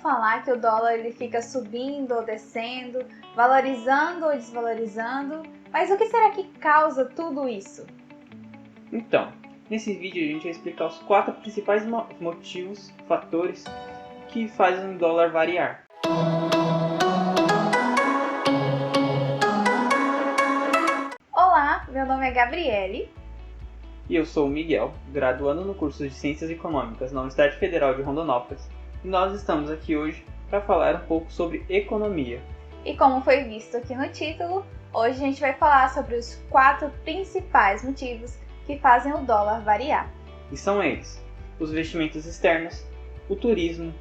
falar que o dólar ele fica subindo ou descendo, valorizando ou desvalorizando, mas o que será que causa tudo isso? Então, nesse vídeo a gente vai explicar os 4 principais motivos, fatores que fazem o dólar variar. Olá, meu nome é Gabriele. E eu sou o Miguel, graduando no curso de Ciências Econômicas na Universidade Federal de Rondonópolis, e nós estamos aqui hoje para falar um pouco sobre economia. E como foi visto aqui no título, hoje a gente vai falar sobre os 4 principais motivos que fazem o dólar variar. E são eles: os investimentos externos, o turismo,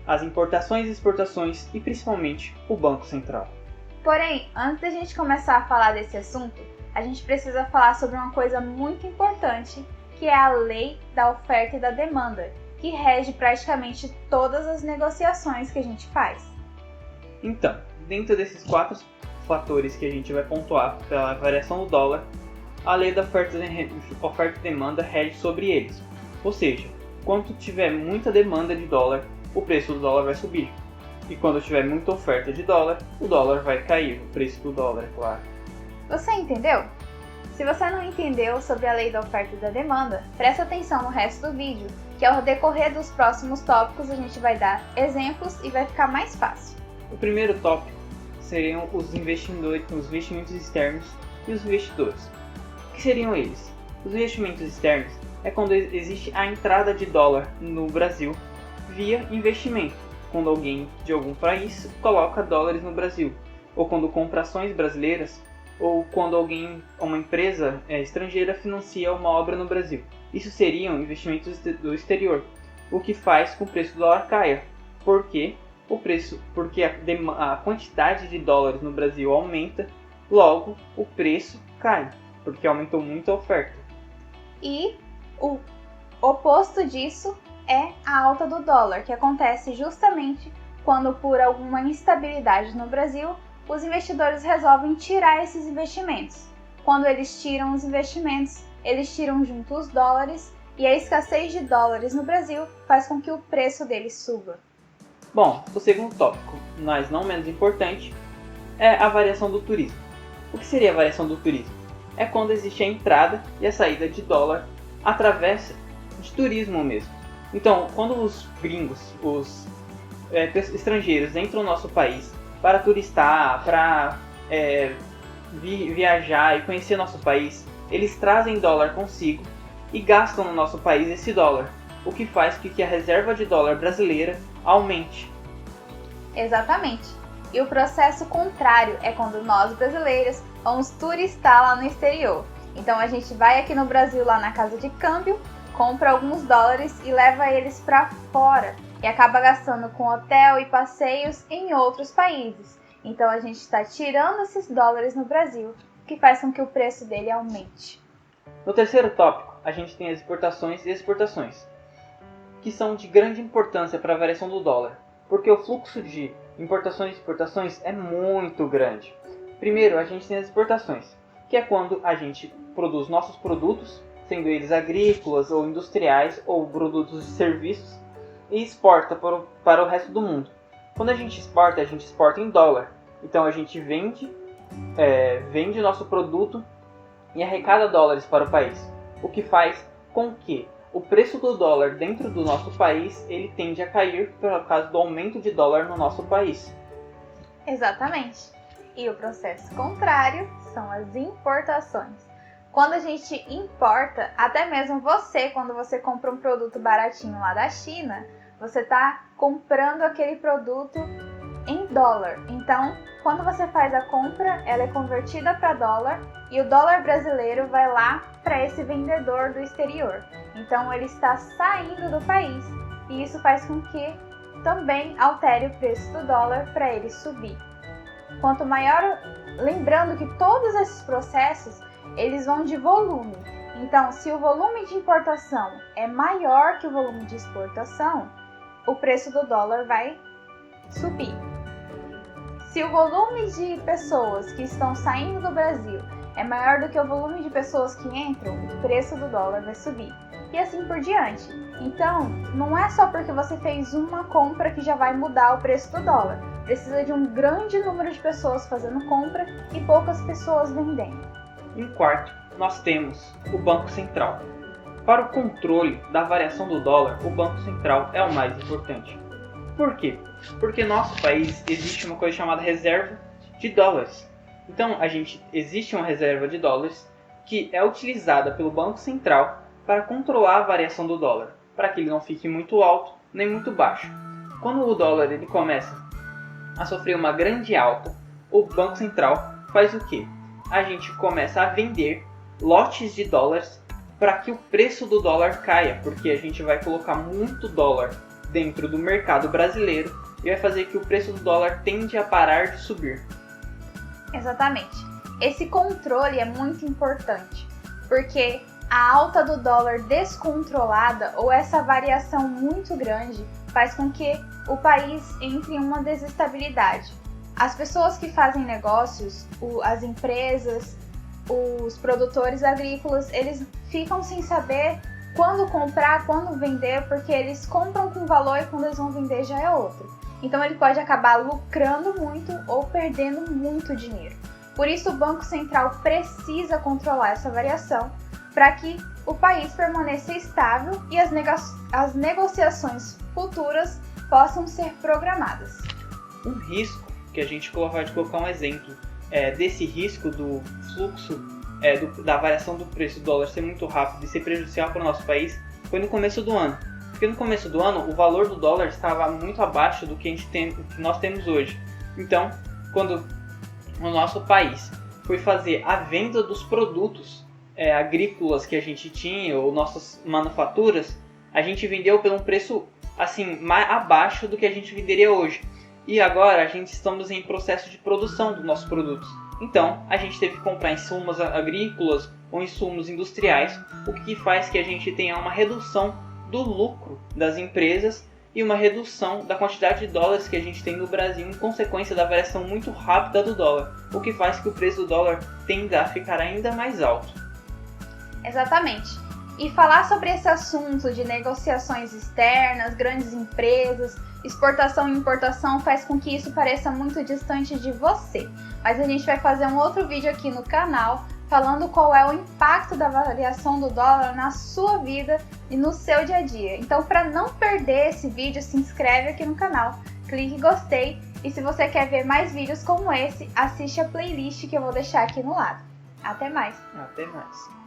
as importações e exportações e principalmente o Banco Central. Porém, antes da gente começar a falar desse assunto, a gente precisa falar sobre uma coisa muito importante, que é a lei da oferta e da demanda, que rege praticamente todas as negociações que a gente faz. Então, dentro desses 4 fatores que a gente vai pontuar pela variação do dólar, a lei da oferta e demanda rege sobre eles. Ou seja, quando tiver muita demanda de dólar, o preço do dólar vai subir. E quando tiver muita oferta de dólar, o dólar vai cair, o preço do dólar, é claro. Você entendeu? Se você não entendeu sobre a lei da oferta e da demanda, preste atenção no resto do vídeo, que ao decorrer dos próximos tópicos a gente vai dar exemplos e vai ficar mais fácil. O primeiro tópico seriam os investimentos externos e os investidores. O que seriam eles? Os investimentos externos é quando existe a entrada de dólar no Brasil via investimento, quando alguém de algum país coloca dólares no Brasil, ou quando compra ações brasileiras, ou quando uma empresa estrangeira financia uma obra no Brasil. Isso seriam investimentos do exterior, o que faz com que o preço do dólar caia. Porque a quantidade de dólares no Brasil aumenta, logo o preço cai, porque aumentou muito a oferta. E o oposto disso é a alta do dólar, que acontece justamente quando, por alguma instabilidade no Brasil, os investidores resolvem tirar esses investimentos. Quando eles tiram os investimentos, eles tiram junto os dólares, e a escassez de dólares no Brasil faz com que o preço deles suba. Bom, o segundo tópico, mas não menos importante, é a variação do turismo. O que seria a variação do turismo? É quando existe a entrada e a saída de dólar através de turismo mesmo. Então, quando os gringos, os estrangeiros entram no nosso país para turistar, para viajar e conhecer nosso país, eles trazem dólar consigo e gastam no nosso país esse dólar, o que faz com que a reserva de dólar brasileira aumente. Exatamente. E o processo contrário é quando nós brasileiros vamos turistar lá no exterior. Então a gente vai aqui no Brasil, lá na casa de câmbio, compra alguns dólares e leva eles para fora e acaba gastando com hotel e passeios em outros países. Então a gente está tirando esses dólares no Brasil, o que faz com que o preço dele aumente. No terceiro tópico, a gente tem as importações e exportações, que são de grande importância para a variação do dólar, porque o fluxo de importações e exportações é muito grande. Primeiro, a gente tem as exportações, que é quando a gente produz nossos produtos, sendo eles agrícolas ou industriais ou produtos de serviços, e exporta para o resto do mundo. Quando a gente exporta em dólar. Então a gente vende nosso produto e arrecada dólares para o país, o que faz com que o preço do dólar dentro do nosso país ele tende a cair por causa do aumento de dólar no nosso país. Exatamente. E o processo contrário são as importações. Quando a gente importa, até mesmo você, quando você compra um produto baratinho lá da China, você está comprando aquele produto em dólar. Então, quando você faz a compra, ela é convertida para dólar e o dólar brasileiro vai lá para esse vendedor do exterior. Então, ele está saindo do país e isso faz com que também altere o preço do dólar para ele subir. Quanto maior, lembrando que todos esses processos, eles vão de volume. Então, se o volume de importação é maior que o volume de exportação, o preço do dólar vai subir. Se o volume de pessoas que estão saindo do Brasil é maior do que o volume de pessoas que entram, o preço do dólar vai subir. e assim por diante. Então, não é só porque você fez uma compra que já vai mudar o preço do dólar. Precisa de um grande número de pessoas fazendo compra e poucas pessoas vendendo. Em quarto, nós temos o Banco Central. Para o controle da variação do dólar, o Banco Central é o mais importante. Por quê? Porque no nosso país existe uma coisa chamada reserva de dólares. Então, existe uma reserva de dólares que é utilizada pelo Banco Central para controlar a variação do dólar, para que ele não fique muito alto nem muito baixo. Quando o dólar ele começa a sofrer uma grande alta, o Banco Central faz o quê? A gente começa a vender lotes de dólares para que o preço do dólar caia, porque a gente vai colocar muito dólar dentro do mercado brasileiro e vai fazer que o preço do dólar tende a parar de subir. Exatamente. Esse controle é muito importante, porque a alta do dólar descontrolada ou essa variação muito grande faz com que o país entre em uma desestabilidade. As pessoas que fazem negócios, as empresas, os produtores agrícolas, eles ficam sem saber quando comprar, quando vender, porque eles compram com valor e quando eles vão vender já é outro. Então ele pode acabar lucrando muito ou perdendo muito dinheiro. Por isso o Banco Central precisa controlar essa variação para que o país permaneça estável e as negociações futuras possam ser programadas. Um risco que a gente pode colocar um exemplo desse risco do fluxo da variação do preço do dólar ser muito rápido e ser prejudicial para o nosso país foi no começo do ano. Porque no começo do ano o valor do dólar estava muito abaixo do que nós temos hoje. Então, quando o nosso país foi fazer a venda dos produtos agrícolas que a gente tinha, ou nossas manufaturas, a gente vendeu por um preço assim, mais abaixo do que a gente venderia hoje. E agora estamos em processo de produção dos nossos produtos. Então, a gente teve que comprar insumos agrícolas ou insumos industriais, o que faz que a gente tenha uma redução do lucro das empresas e uma redução da quantidade de dólares que a gente tem no Brasil em consequência da variação muito rápida do dólar, o que faz que o preço do dólar tenda a ficar ainda mais alto. Exatamente. E falar sobre esse assunto de negociações externas, grandes empresas, exportação e importação faz com que isso pareça muito distante de você. Mas a gente vai fazer um outro vídeo aqui no canal falando qual é o impacto da variação do dólar na sua vida e no seu dia a dia. Então, para não perder esse vídeo, se inscreve aqui no canal, clique em gostei e se você quer ver mais vídeos como esse, assiste a playlist que eu vou deixar aqui no lado. Até mais! Até mais!